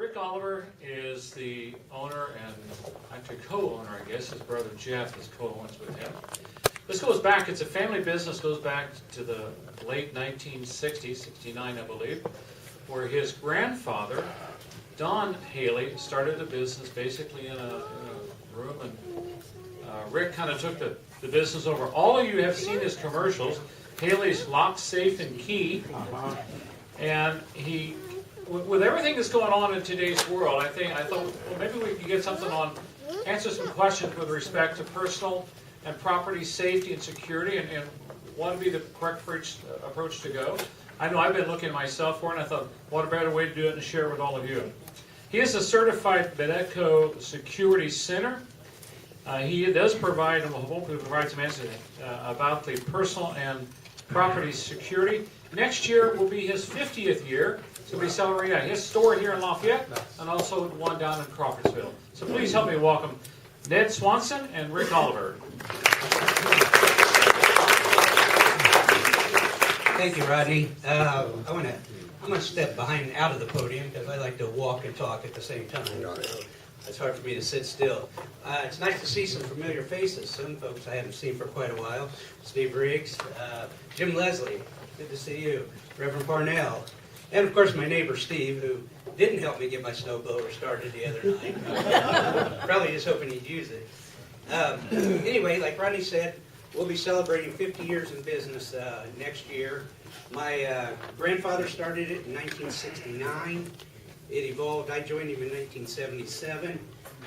Rick Oliver is the owner and actually co-owner, I guess. His brother Jeff is co-owns with him. This goes back, it's a family business, goes back to the late 1960s, 69 I believe, where his grandfather, Don Haley, started a business basically in a room, and Rick kind of took the business over. All of you have seen his commercials, Haley's Lock, Safe, and Key, and he, with everything that's going on in today's world, I thought, well, maybe we could get something on, answer some questions with respect to personal and property safety and security, and what would be the correct approach to go. I know I've been looking myself for it, and I thought, what a better way to do it and share with all of you. He is a certified Medeco Security Center. He does provide, and will hopefully provide some answers about the personal and property security. Next year will be his 50th year, so we celebrate his store here in Lafayette, and also one down in Crawfordsville. So please help me welcome Ned Swanson and Rick Oliver. Thank you, Rodney. I'm gonna step behind out of the podium because I like to walk and talk at the same time. So it's hard for me to sit still. It's nice to see some familiar faces. Some folks I haven't seen for quite a while. Steve Riggs, Jim Leslie, good to see you. Reverend Parnell, and of course my neighbor Steve, who didn't help me get my snowblower started the other night. Probably just hoping he'd use it. Anyway, like Rodney said, we'll be celebrating 50 years in business next year. My grandfather started it in 1969. It evolved. I joined him in 1977,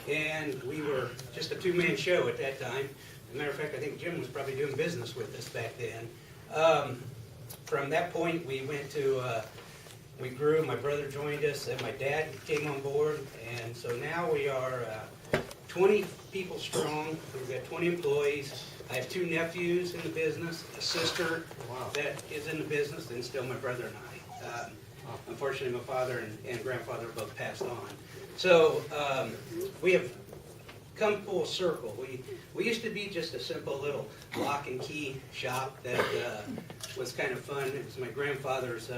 and we were just a two-man show at that time. As a matter of fact, I think Jim was probably doing business with us back then. From that point, we went to, we grew. My brother joined us, and my dad came on board, and so now we are 20 people strong. We've got 20 employees. I have 2 nephews in the business, a sister that is in the business, and still my brother and I. Unfortunately, my father and grandfather both passed on. So we have come full circle. We used to be just a simple little lock and key shop that was kind of fun. It was my grandfather's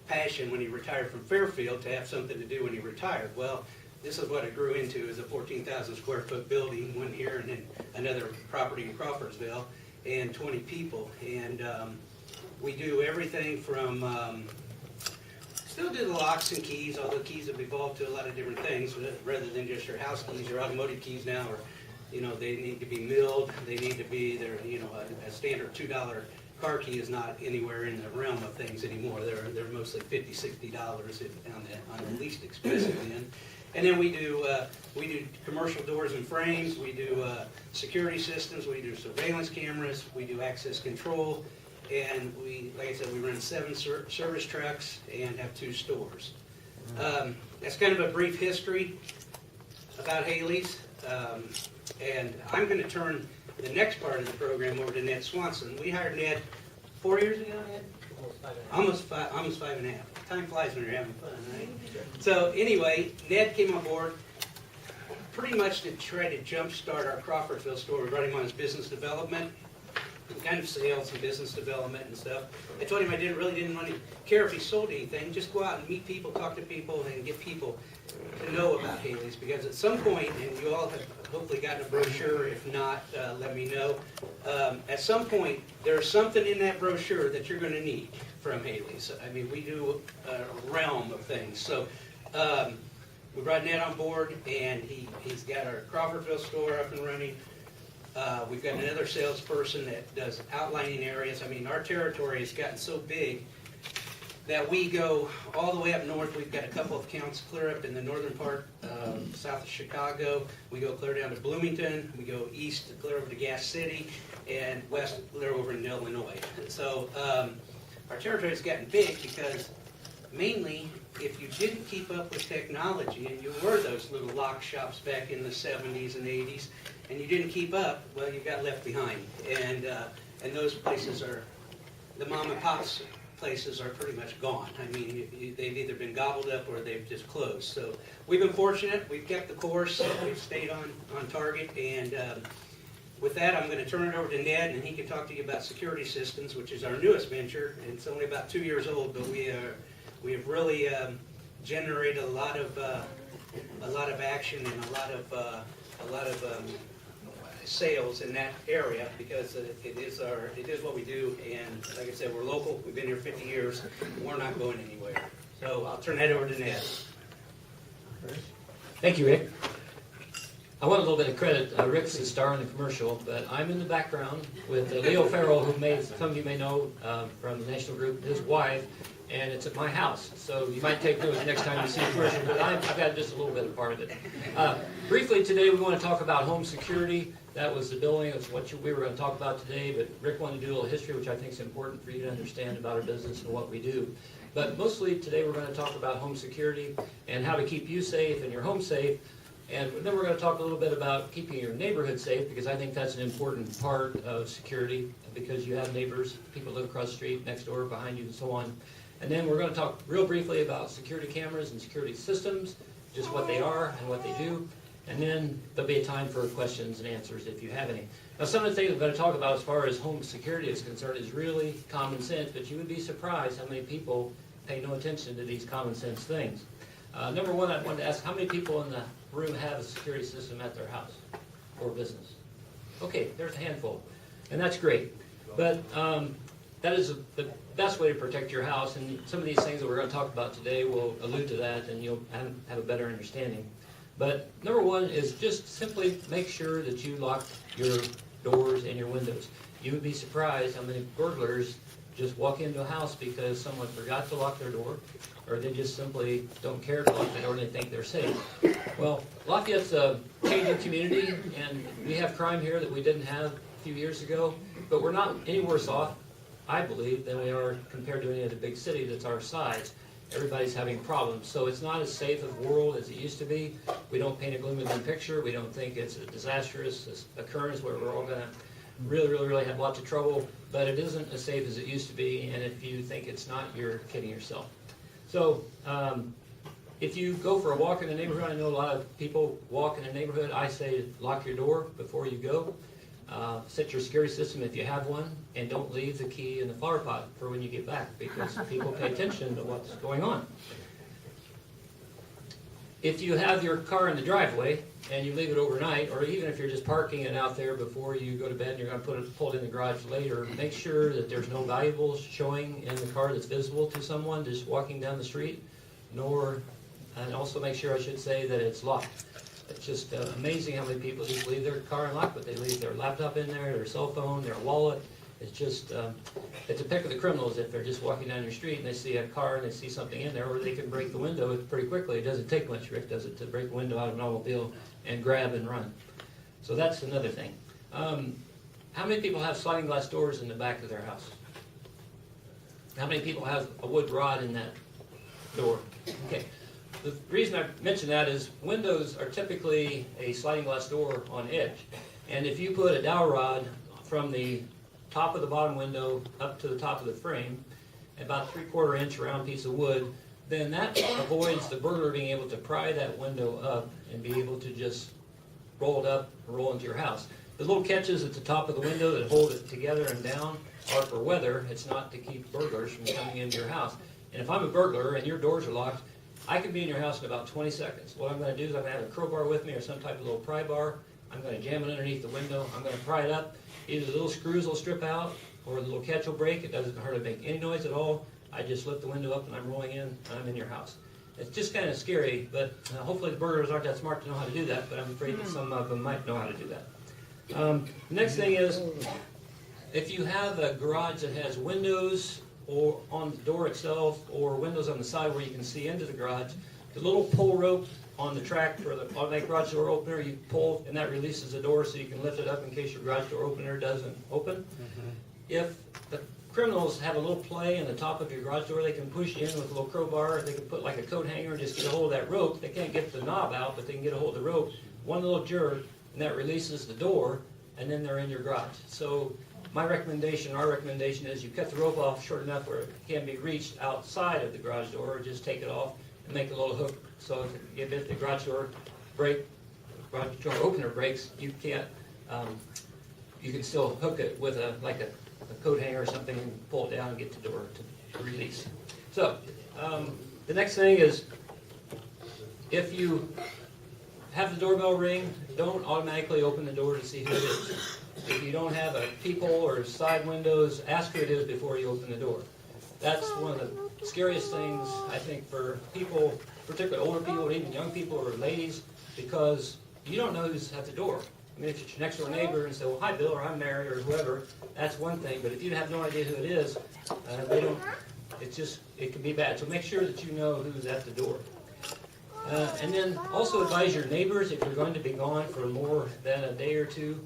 passion when he retired from Fairfield to have something to do when he retired. Well, this is what it grew into, is a 14,000 square foot building, one here and then another property in Crawfordsville, and 20 people. And we do everything from, still do the locks and keys, although keys have evolved to a lot of different things, rather than just your house keys. Your automotive keys now are, they need to be milled, they need to be, a standard $2 car key is not anywhere in the realm of things anymore. They're mostly $50, $60 on the least expensive end. And then we do commercial doors and frames, we do security systems, we do surveillance cameras, we do access control, and like I said, we run 7 service trucks and have 2 stores. That's kind of a brief history about Haley's, and I'm going to turn the next part of the program over to Ned Swanson. We hired Ned 4 years ago, Ned? Almost 5.5. Time flies when you're having fun, right? So anyway, Ned came on board pretty much to try to jumpstart our Crawfordsville store. We brought him on his business development, kind of sales and business development and stuff. I told him I didn't really care if he sold anything. Just go out and meet people, talk to people, and get people to know about Haley's. Because at some point, and you all have hopefully gotten a brochure. If not, let me know. At some point, there's something in that brochure that you're going to need from Haley's. I mean, we do a realm of things. So we brought Ned on board, and he's got our Crawfordsville store up and running. We've got another salesperson that does outlining areas. I mean, our territory has gotten so big that we go all the way up north. We've got a couple of accounts clear up in the northern part, south of Chicago. We go clear down to Bloomington. We go east to clear over to Gas City, and west clear over in Illinois. So our territory has gotten big because mainly if you didn't keep up with technology, and you were those little lock shops back in the 70s and 80s, and you didn't keep up, well, you got left behind. And those places are, the mom and pops places are pretty much gone. I mean, they've either been gobbled up or they've just closed. So we've been fortunate. We've kept the course. We've stayed on target. And with that, I'm going to turn it over to Ned, and he can talk to you about security systems, which is our newest venture. And it's only about 2 years old, but we have really generate a lot of action and a lot of sales in that area because it is what we do. And like I said, we're local. We've been here 50 years. We're not going anywhere. So I'll turn that over to Ned. Thank you, Rick. I want a little bit of credit. Rick's the star in the commercial, but I'm in the background with Leo Farrell, who some of you may know from the National Group, his wife, and it's at my house. So you might take notes next time you see a commercial, but I've got just a little bit of part of it. Briefly today, we want to talk about home security. That was the billing of what we were going to talk about today, but Rick wanted to do a little history, which I think is important for you to understand about our business and what we do. But mostly today we're going to talk about home security and how to keep you safe and your home safe. And then we're going to talk a little bit about keeping your neighborhood safe, because I think that's an important part of security, because you have neighbors, people live across the street, next door, behind you, and so on. And then we're going to talk real briefly about security cameras and security systems, just what they are and what they do. And then there'll be a time for questions and answers if you have any. Now, some of the things I'm going to talk about as far as home security is concerned is really common sense, but you would be surprised how many people pay no attention to these common sense things. Number one, I wanted to ask, how many people in the room have a security system at their house or business? Okay, there's a handful, and that's great. But that is the best way to protect your house, and some of these things that we're going to talk about today will allude to that, and you'll have a better understanding. But number one is just simply make sure that you lock your doors and your windows. You would be surprised how many burglars just walk into a house because someone forgot to lock their door, or they just simply don't care to lock the door and they think they're safe. Well, Lafayette's a changing community, and we have crime here that we didn't have a few years ago, but we're not any worse off, I believe, than we are compared to any other big city that's our size. Everybody's having problems, so it's not as safe a world as it used to be. We don't paint a gloom and doom picture. We don't think it's a disastrous occurrence where we're all going to really have lots of trouble, but it isn't as safe as it used to be, and if you think it's not, you're kidding yourself. So if you go for a walk in the neighborhood, I know a lot of people walk in the neighborhood, I say lock your door before you go. Set your security system if you have one, and don't leave the key in the flower pot for when you get back, because people pay attention to what's going on. If you have your car in the driveway and you leave it overnight, or even if you're just parking it out there before you go to bed and you're going to pull it in the garage later, make sure that there's no valuables showing in the car that's visible to someone just walking down the street, and also make sure, I should say, that it's locked. It's just amazing how many people just leave their car unlocked, but they leave their laptop in there, their cell phone, their wallet. It's just, it's a pick of the criminals if they're just walking down your street and they see a car and they see something in there, or they can break the window pretty quickly. It doesn't take much, Rick, does it, to break a window out of an automobile and grab and run. So that's another thing. How many people have sliding glass doors in the back of their house? How many people have a wood rod in that door? Okay. The reason I mention that is windows are typically a sliding glass door on edge. And if you put a dowel rod from the top of the bottom window up to the top of the frame, about 3/4 inch round piece of wood, then that avoids the burglar being able to pry that window up and be able to just roll it up and roll into your house. The little catches at the top of the window that hold it together and down are for weather. It's not to keep burglars from coming into your house. And if I'm a burglar and your doors are locked, I can be in your house in about 20 seconds. What I'm going to do is I'm going to have a crowbar with me or some type of little pry bar. I'm going to jam it underneath the window. I'm going to pry it up. Either the little screws will strip out or the little catch will break. It doesn't hardly make any noise at all. I just lift the window up and I'm rolling in and I'm in your house. It's just kind of scary, but hopefully the burglars aren't that smart to know how to do that, but I'm afraid that some of them might know how to do that. The next thing is, if you have a garage that has windows or on the door itself, or windows on the side where you can see into the garage, the little pull rope on the track for the automatic garage door opener, you pull and that releases the door so you can lift it up in case your garage door opener doesn't open. Mm-hmm. If the criminals have a little play in the top of your garage door, they can push you in with a little crowbar, they can put like a coat hanger and just get a hold of that rope. They can't get the knob out, but they can get a hold of the rope. One little jerk, and that releases the door, and then they're in your garage. So my recommendation, our recommendation is you cut the rope off short enough where it can be reached outside of the garage door, or just take it off and make a little hook so if the garage door opener breaks, you can't, you can still hook it with a coat hanger or something and pull it down and get the door to release. So the next thing is if you have the doorbell ring, don't automatically open the door to see who it is. If you don't have a peephole or side windows, ask who it is before you open the door. That's one of the scariest things, I think, for people, particularly older people, or even young people or ladies, because you don't know who's at the door. I mean, if it's your next door neighbor and say, well, hi, Bill, or I'm Mary, or whoever, that's one thing. But if you have no idea who it is, it can be bad. So make sure that you know who's at the door. And then also advise your neighbors if you're going to be gone for more than a day or two,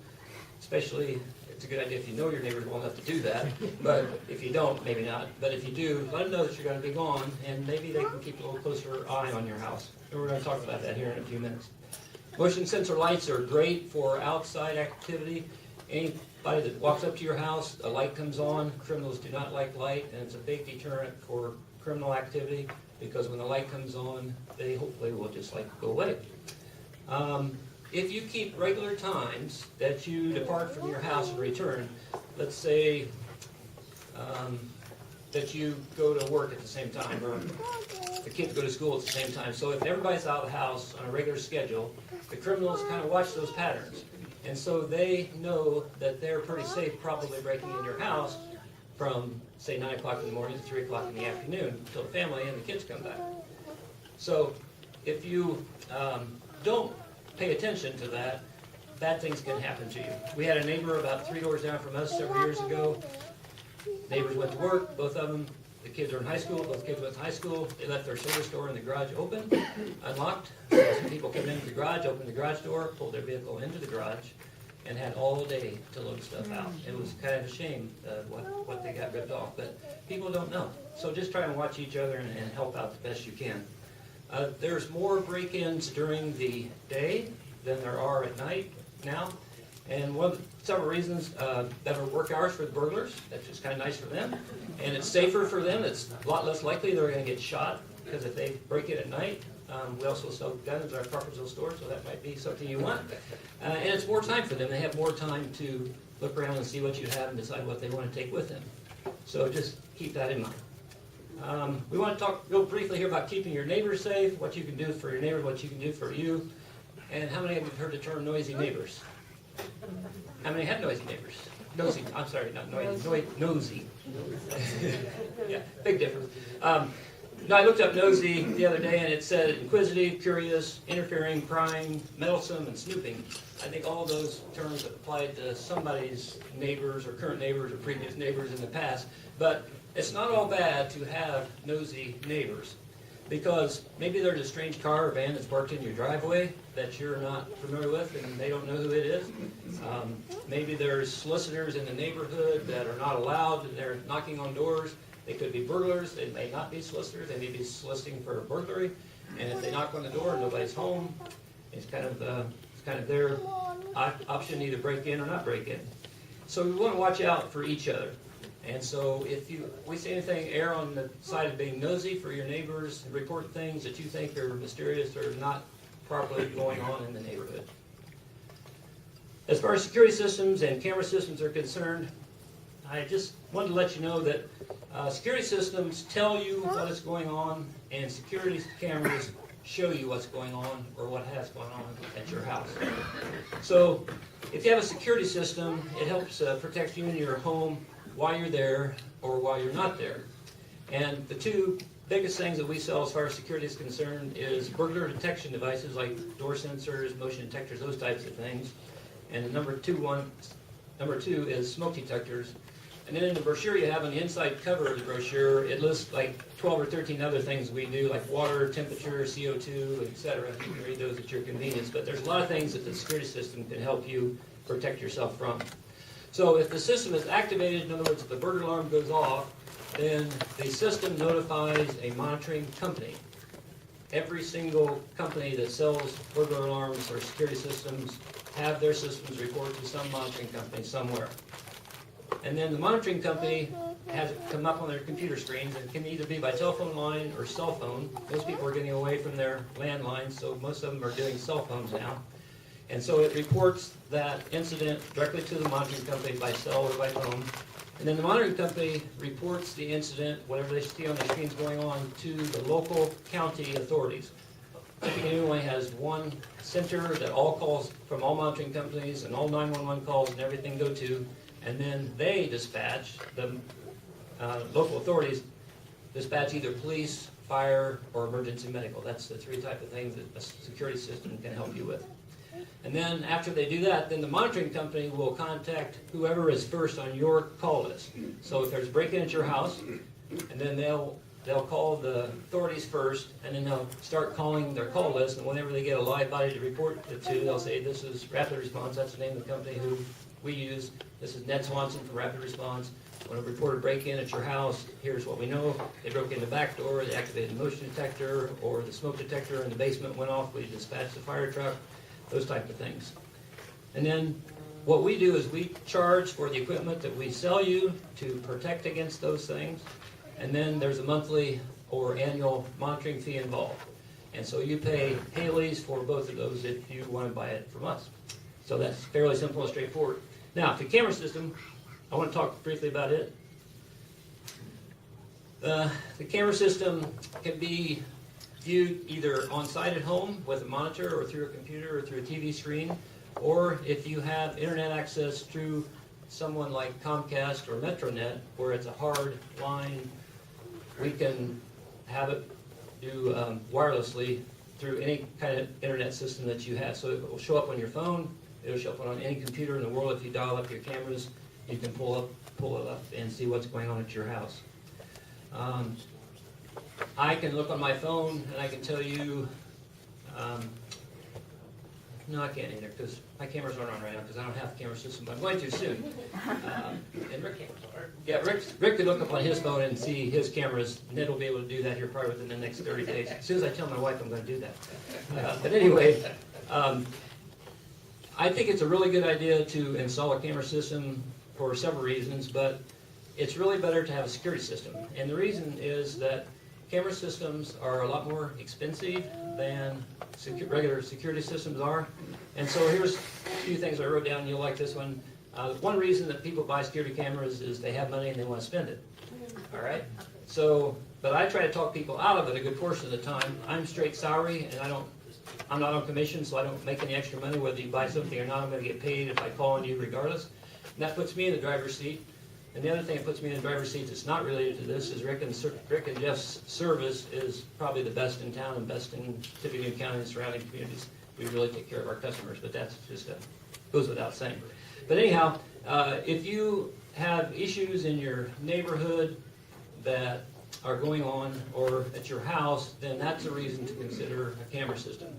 especially, it's a good idea if you know your neighbors well enough to do that, but if you don't, maybe not. But if you do, let them know that you're going to be gone, and maybe they can keep a little closer eye on your house. And we're going to talk about that here in a few minutes. Motion sensor lights are great for outside activity. Anybody that walks up to your house, a light comes on. Criminals do not like light, and it's a big deterrent for criminal activity, because when the light comes on, they hopefully will just go away. If you keep regular times that you depart from your house and return, let's say that you go to work at the same time, or the kids go to school at the same time. So if everybody's out of the house on a regular schedule, the criminals kind of watch those patterns. And so they know that they're pretty safe probably breaking in your house from, say, 9 o'clock in the morning to 3 o'clock in the afternoon until the family and the kids come back. So if you don't pay attention to that, bad things can happen to you. We had a neighbor about 3 doors down from us several years ago. Neighbors went to work, both of them. The kids are in high school, both kids went to high school. They left their service door in the garage open, unlocked. So some people came into the garage, opened the garage door, pulled their vehicle into the garage, and had all day to load stuff out. It was kind of a shame what they got ripped off, but people don't know. So just try and watch each other and help out the best you can. There's more break-ins during the day than there are at night now. And one of the several reasons that are work hours for the burglars. That's just kind of nice for them. And it's safer for them. It's a lot less likely they're going to get shot, because if they break it at night, we also sell guns at our Crawfordsville store, so that might be something you want. And it's more time for them. They have more time to look around and see what you have and decide what they want to take with them. So just keep that in mind. We want to talk real briefly here about keeping your neighbors safe, what you can do for your neighbors, what you can do for you. And how many of you have heard the term noisy neighbors? How many have noisy neighbors? Nosy, I'm sorry, not noisy, nosy. Yeah, big difference. No, I looked up nosy the other day, and it said inquisitive, curious, interfering, prying, meddlesome, and snooping. I think all those terms apply to somebody's neighbors or current neighbors or previous neighbors in the past. But it's not all bad to have nosy neighbors, because maybe there's a strange car or van that's parked in your driveway that you're not familiar with and they don't know who it is. Maybe there's solicitors in the neighborhood that are not allowed, and they're knocking on doors. They could be burglars, they may not be solicitors, they may be soliciting for a burglary. And if they knock on the door and nobody's home, it's kind of their option to either break in or not break in. So we want to watch out for each other. And so if we see anything, err on the side of being nosy for your neighbors, and report things that you think are mysterious or not properly going on in the neighborhood. As far as security systems and camera systems are concerned, I just wanted to let you know that security systems tell you what is going on, and security cameras show you what's going on or what has gone on at your house. So if you have a security system, it helps protect you and your home while you're there or while you're not there. And the two biggest things that we sell as far as security is concerned is burglar detection devices like door sensors, motion detectors, those types of things. And the number two is smoke detectors. And then in the brochure you have on the inside cover of the brochure, it lists like 12 or 13 other things we do, like water, temperature, CO2, etc. You can read those at your convenience. But there's a lot of things that the security system can help you protect yourself from. So if the system is activated, in other words, if the burglar alarm goes off, then the system notifies a monitoring company. Every single company that sells burglar alarms or security systems have their systems report to some monitoring company somewhere. And then the monitoring company has it come up on their computer screens, and it can either be by telephone line or cell phone. Most people are getting away from their landlines, so most of them are doing cell phones now. And so it reports that incident directly to the monitoring company by cell or by phone. And then the monitoring company reports the incident, whatever they see on the screens going on, to the local county authorities. typically only has one center that all calls from all monitoring companies and all 911 calls and everything go to, and then they dispatch, the local authorities dispatch either police, fire, or emergency medical. That's the three type of things that a security system can help you with. And then after they do that, then the monitoring company will contact whoever is first on your call list. So if there's a break-in at your house, and then they'll call the authorities first, and then they'll start calling their call list, and whenever they get a live body to report it to, they'll say, this is Rapid Response, that's the name of the company who we use. This is Ned Swanson from Rapid Response. When a reporter break-in at your house, here's what we know. They broke in the back door, they activated the motion detector, or the smoke detector in the basement went off, we dispatched the fire truck, those type of things. And then what we do is we charge for the equipment that we sell you to protect against those things, and then there's a monthly or annual monitoring fee involved. And so you pay Haley's for both of those if you want to buy it from us. So that's fairly simple and straightforward. Now, the camera system, I want to talk briefly about it. The camera system can be viewed either on-site at home with a monitor or through a computer or through a TV screen, or if you have internet access through someone like Comcast or MetroNet, where it's a hard line, we can have it do wirelessly through any kind of internet system that you have. So it will show up on your phone, it'll show up on any computer in the world. If you dial up your cameras, you can pull it up and see what's going on at your house. I can look on my phone and I can tell you, no, I can't either because my cameras aren't on right now because I don't have a camera system, but I'm going to soon. And Rick could look up on his phone and see his cameras. Ned will be able to do that here probably within the next 30 days. As soon as I tell my wife I'm going to do that. But anyway, I think it's a really good idea to install a camera system for several reasons, but it's really better to have a security system. And the reason is that camera systems are a lot more expensive than regular security systems are. And so here's a few things I wrote down. You'll like this one. One reason that people buy security cameras is they have money and they want to spend it. All right? So, but I try to talk people out of it a good portion of the time. I'm straight salary and I'm not on commission, so I don't make any extra money whether you buy something or not. I'm going to get paid if I call on you regardless. And that puts me in the driver's seat. And the other thing that puts me in the driver's seat that's not related to this is Rick and Jeff's service is probably the best in town and best in Tippecanoe County and surrounding communities. We really take care of our customers, but that's just goes without saying. But anyhow, if you have issues in your neighborhood that are going on or at your house, then that's a reason to consider a camera system.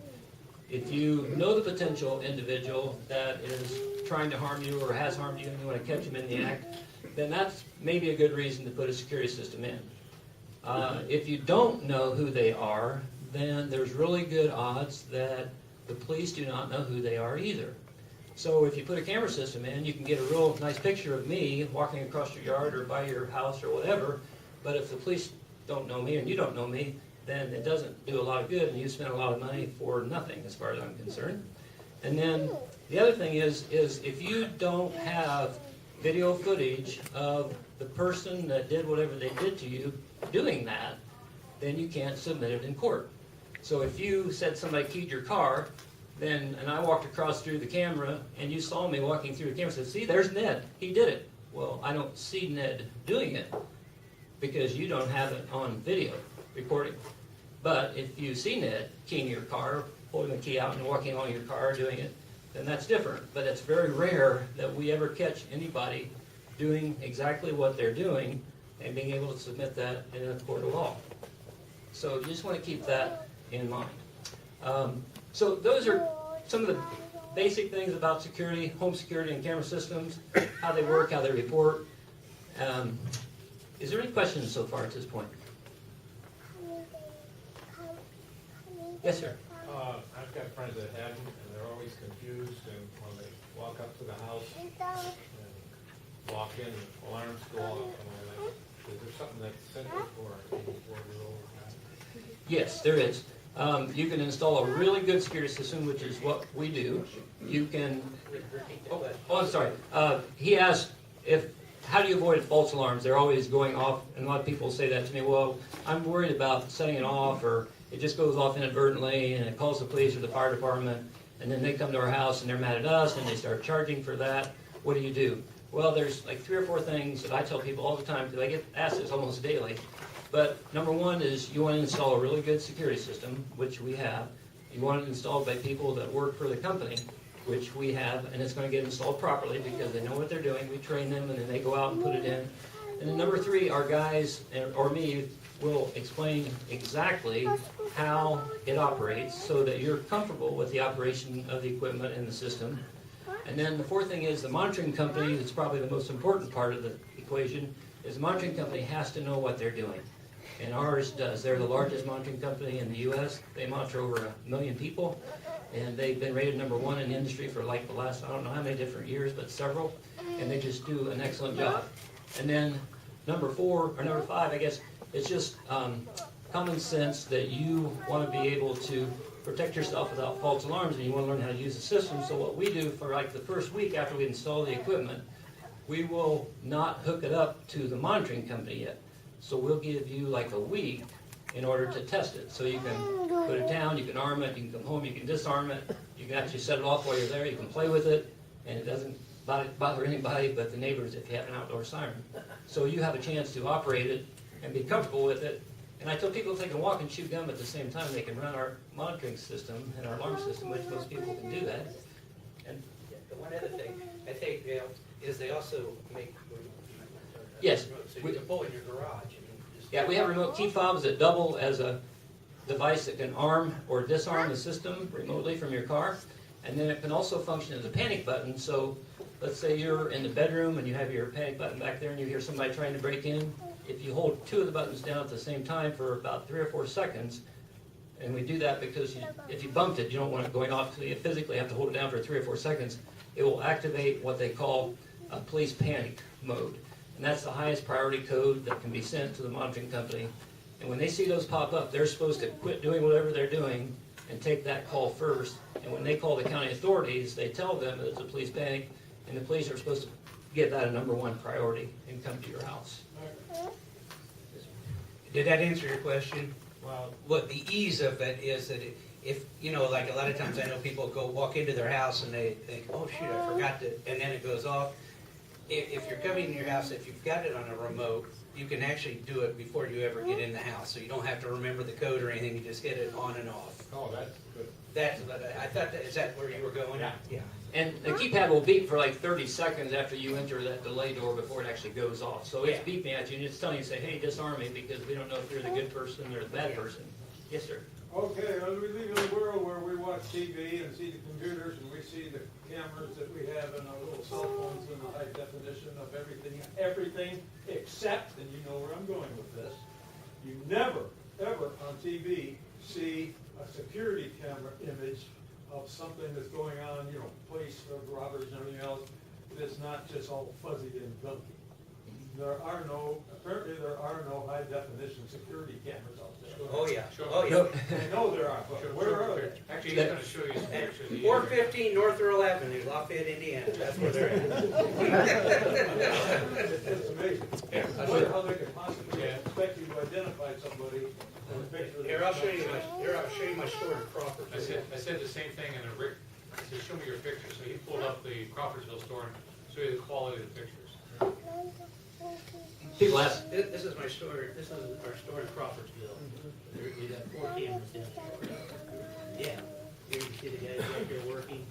If you know the potential individual that is trying to harm you or has harmed you and you want to catch them in the act, then that's maybe a good reason to put a security system in. If you don't know who they are, then there's really good odds that the police do not know who they are either. So if you put a camera system in, you can get a real nice picture of me walking across your yard or by your house or whatever, but if the police don't know me and you don't know me, then it doesn't do a lot of good and you spend a lot of money for nothing as far as I'm concerned. And then the other thing is if you don't have video footage of the person that did whatever they did to you doing that, then you can't submit it in court. So if you said somebody keyed your car, and I walked across through the camera and you saw me walking through the camera and said, see, there's Ned, he did it. Well, I don't see Ned doing it because you don't have it on video recording. But if you see Ned keying your car, pulling the key out and walking on your car doing it, then that's different. But it's very rare that we ever catch anybody doing exactly what they're doing and being able to submit that in a court of law. So you just want to keep that in mind. So those are some of the basic things about security, home security and camera systems, how they work, how they report. Is there any questions so far at this point? Yes, sir. I've got friends that have them, and they're always confused, and when they walk up to the house and walk in, alarms go off and all that. Is there something that's simple for an 84-year-old guy? Yes, there is. You can install a really good security system, which is what we do. You can. Oh, I'm sorry. He asked how do you avoid false alarms? They're always going off, and a lot of people say that to me. Well, I'm worried about setting it off, or it just goes off inadvertently and it calls the police or the fire department, and then they come to our house and they're mad at us and they start charging for that. What do you do? Well, there's like 3 or 4 things that I tell people all the time, because I get asked this almost daily. But number one is you want to install a really good security system, which we have. You want it installed by people that work for the company, which we have, and it's going to get installed properly because they know what they're doing. We train them, and then they go out and put it in. And then number 3, our guys, or me, will explain exactly how it operates so that you're comfortable with the operation of the equipment and the system. And then the 4th thing is the monitoring company, that's probably the most important part of the equation, is the monitoring company has to know what they're doing. And ours does. They're the largest monitoring company in the U.S. They monitor over 1 million people, and they've been rated number 1 in the industry for like the last, I don't know how many different years, but several, and they just do an excellent job. And then number 5, I guess, it's just common sense that you want to be able to protect yourself without false alarms, and you want to learn how to use the system. So what we do for like the first week after we install the equipment, we will not hook it up to the monitoring company yet. So we'll give you like a week in order to test it. So you can put it down, you can arm it, you can come home, you can disarm it, you can actually set it off while you're there, you can play with it, and it doesn't bother anybody but the neighbors if you have an outdoor siren. So you have a chance to operate it and be comfortable with it. And I tell people if they can walk and chew gum at the same time, they can run our monitoring system and our alarm system, which most people can do that. And One other thing, I think, is they also make. Yes. So you can pull in your garage. yeah, we have remote key fobs that double as a device that can arm or disarm the system remotely from your car. And then it can also function as a panic button. So let's say you're in the bedroom and you have your panic button back there and you hear somebody trying to break in. If you hold 2 of the buttons down at the same time for about 3 or 4 seconds, and we do that because if you bumped it, you don't want it going off, so you physically have to hold it down for 3 or 4 seconds, it will activate what they call a police panic mode. And that's the highest priority code that can be sent to the monitoring company. And when they see those pop up, they're supposed to quit doing whatever they're doing and take that call first. And when they call the county authorities, they tell them that it's a police panic, and the police are supposed to give that a number 1 priority and come to your house. Did that answer your question? Well, What the ease of it is that if, you know, like a lot of times I know people walk into their house and they think, oh shoot, I forgot to, and then it goes off. If you're coming in your house, if you've got it on a remote, you can actually do it before you ever get in the house. So you don't have to remember the code or anything, you just hit it on and off. oh, that's good. That's what I thought, is that where you were going? Yeah. And the keypad will beep for like 30 seconds after you enter that delay door before it actually goes off. So it's Yeah. beeping at you and it's telling you, say, hey, disarm me, because we don't know if you're the good person or the bad person. Yes, sir. Okay, as we live in a world where we watch TV and see the computers and we see the cameras that we have in our little cell phones and the high definition of everything except, and you know where I'm going with this, you never, ever on TV see a security camera image of something that's going on, you know, police or robbers and everything else, that's not just all fuzzy and gunky. Apparently there are no high definition security cameras out there. Oh, yeah. Sure. Oh, yeah. I know there are, but where are they? Actually, he's gonna show you some pictures. of the 415 North Earl Avenue, Lafayette, Indiana. That's where they're at. It's amazing. Yeah. I wonder how they could possibly expect you to identify somebody on a picture. Here, I'll show you my store in Crawford. I said the same thing, and then Rick said, show me your picture. So he pulled up the Crawfordsville store and showed you the quality of the pictures. People ask, This is my store. This is our store in Crawfordsville. We got 4 cameras down there. Yeah. Here you can see the guys right here working.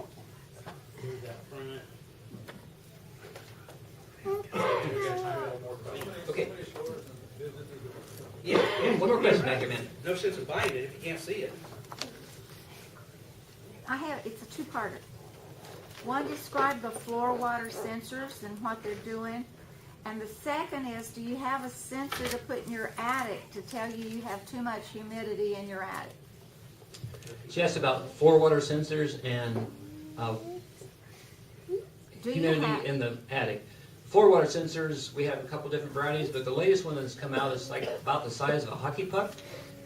Here's out front. Okay. Yeah. one more question back here, man. No sense of buying it if you can't see it. It's a 2-parter. One, describe the floor water sensors and what they're doing. And the second is, do you have a sensor to put in your attic to tell you have too much humidity in your attic? She asked about 4 water sensors and Do you humidity have, in the attic. 4 water sensors, we have a couple different varieties, but the latest one that's come out is like about the size of a hockey puck.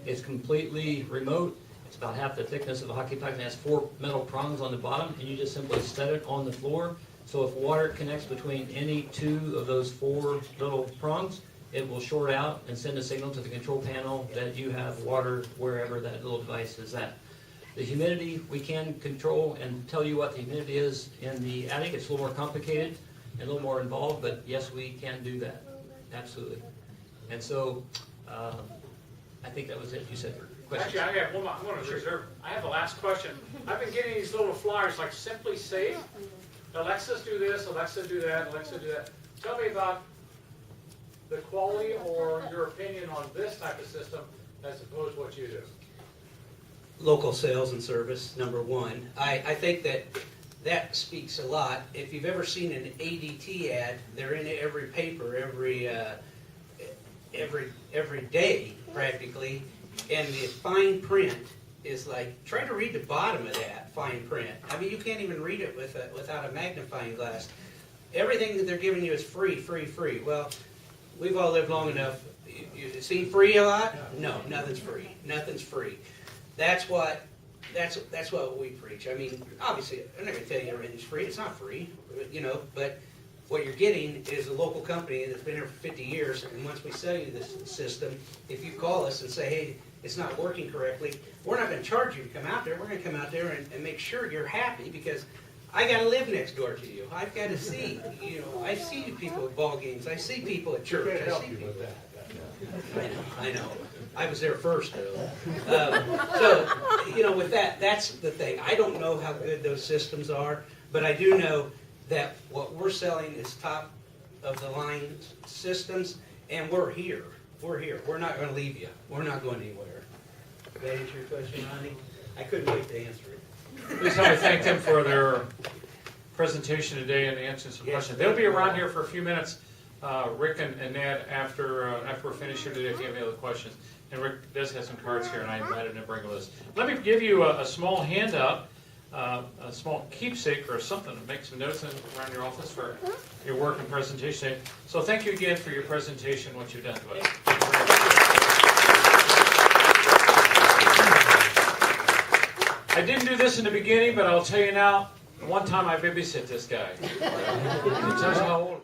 It's completely remote. It's about half the thickness of a hockey puck and has 4 metal prongs on the bottom, and you just simply set it on the floor. So if water connects between any 2 of those 4 little prongs, it will short out and send a signal to the control panel that you have water wherever that little device is at. The humidity, we can control and tell you what the humidity is in the attic. It's a little more complicated and a little more involved, but yes, we can do that, absolutely. And so, I think that was it you said for questions. Actually, I have one more, I'm gonna reserve, I have the last question. I've been getting these little flyers like Simply Safe. Alexa's do this, Alexa do that, Alexa do that. Tell me about the quality or your opinion on this type of system as opposed to what you do. Local sales and service, number one. I think that speaks a lot. If you've ever seen an ADT ad, they're in every paper every day practically, and the fine print is like, try to read the bottom of that fine print. I mean, you can't even read it without a magnifying glass. Everything that they're giving you is free, free, free. Well, we've all lived long enough. You seen free a lot? No, nothing's free. Nothing's free. That's what we preach. I mean, obviously, I'm not going to tell you everything's free. It's not free, but what you're getting is a local company that's been here for 50 years, and once we sell you this system, if you call us and say, hey, it's not working correctly, we're not going to charge you to come out there. We're going to come out there and make sure you're happy, because I got to live next door to you. I've got to see, I see people at ball games. I see people at church. I see people. I know. I was there first, though. So, with that, that's the thing. I don't know how good those systems are, but I do know that what we're selling is top of the line systems, and we're here. We're here. We're not going to leave you. We're not going anywhere. Did that answer your question, Ronnie? I couldn't wait to answer it. Please help me thank them for their presentation today and answering some questions. They'll be around here for a few minutes, Rick and Ned, after we're finished here today, if you have any other questions. And Rick does have some cards here, and I invited him to bring a list. Let me give you a small handout, a small keepsake or something to make some notes around your office for your work and presentation. So thank you again for your presentation, what you've done to us. I didn't do this in the beginning, but I'll tell you now, one time I babysit this guy. He tells you how old